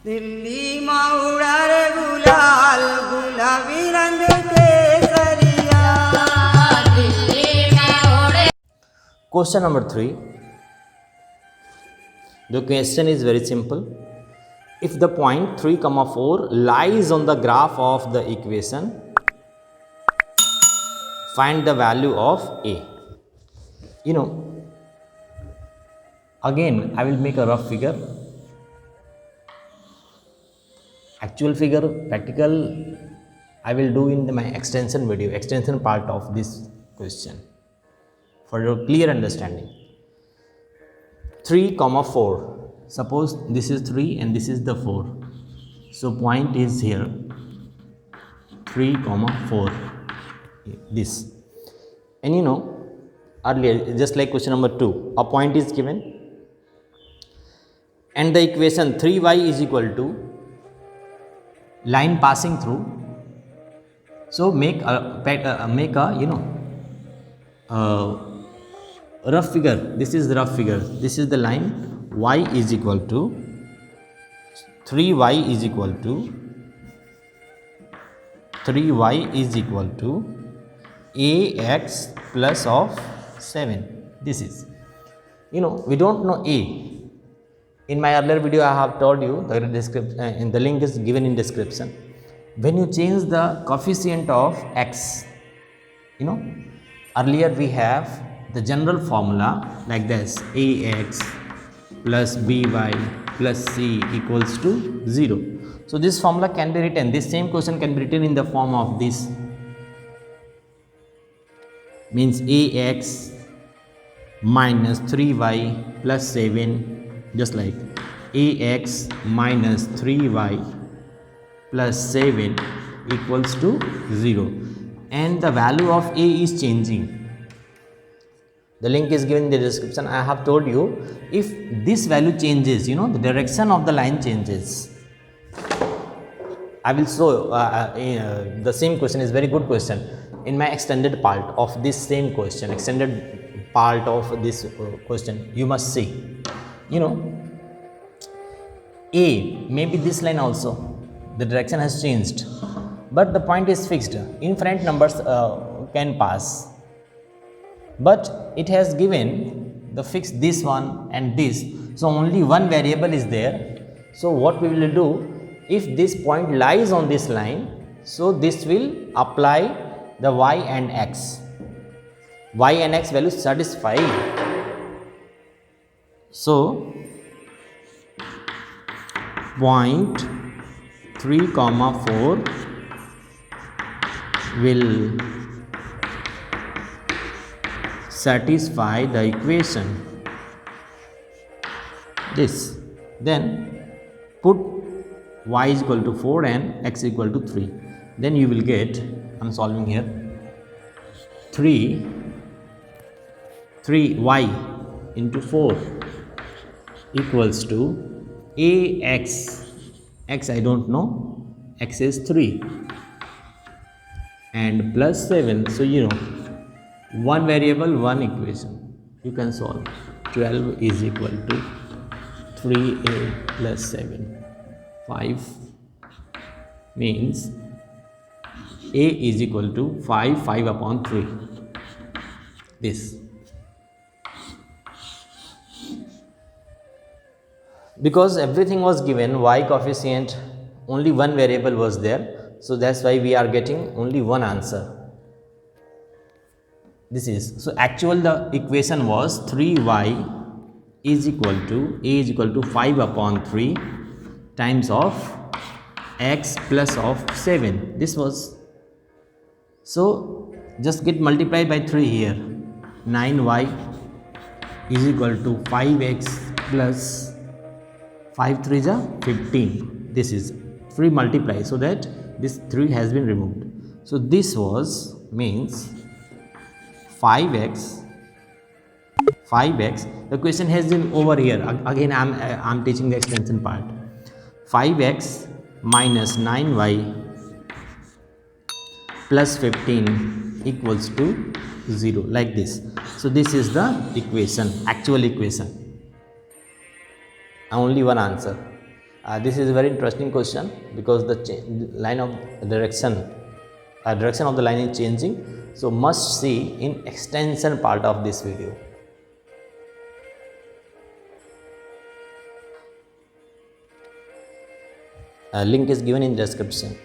दिल्ली माउड़ा रे गुलाल गुलाबी रंग केसरिया दिल्ली में उड़े. Question number 3. The question is very simple. If the point 3, 4 lies on the graph of the equation, find the value of A. Again I will make a rough figure. Actual figure, practical, I will do in my extension video, extension part of this question for your clear understanding. 3, 4. Suppose this is 3 and this is the 4. So point is here 3, 4. This. And earlier, just like question number 2, a point is given and the equation 3y is equal to line passing through. So make a rough figure. This is the rough figure. This is the line. Y is equal to 3y is equal to ax plus of 7. This is, we don't know a. In my earlier video I have told you, the description in the link is given in description. When you change the coefficient of x, earlier we have the general formula like this: ax plus by plus c equals to 0. So this formula can be written, this same question can be written in the form of this, means ax minus 3y plus 7, just like ax minus 3y plus 7 equals to 0, and the value of a is changing. The link is given in the description. I have told you, if this value changes, the direction of the line changes. I will show the same question is very good question in my extended part of this same question. Extended part of this question you must see. A, maybe this line also, the direction has changed, but the point is fixed. Infinite numbers can pass, but it has given the fixed this one and this, so only one variable is there. So what we will do, if this point lies on this line, so this will apply the y and x values satisfy. So point 3, 4 will satisfy the equation this. Then put y is equal to 4 and x equal to 3. Then you will get, I am solving here, 3y into 4 equals to ax, x I don't know, x is 3, and plus 7. So one variable, one equation, you can solve. 12 is equal to 3a plus 7, 5 means a is equal to 5 upon 3. This, because everything was given, y coefficient, only one variable was there, so that's why we are getting only one answer. This is, so actual the equation was 3y is equal to a is equal to 5 upon 3 times of x plus of 7. This was, so just get multiplied by 3 here. 9y is equal to 5x plus 5 3 is 15. This is 3 multiply, so that this 3 has been removed. So this was, means 5x. The question has been over here. Again I am teaching the extension part. 5x minus 9y plus 15 equals to 0, like this. So this is the equation, actual equation. Only one answer. This is a very interesting question because the line of direction of the line is changing. So must see in extension part of this video. Link is given in description.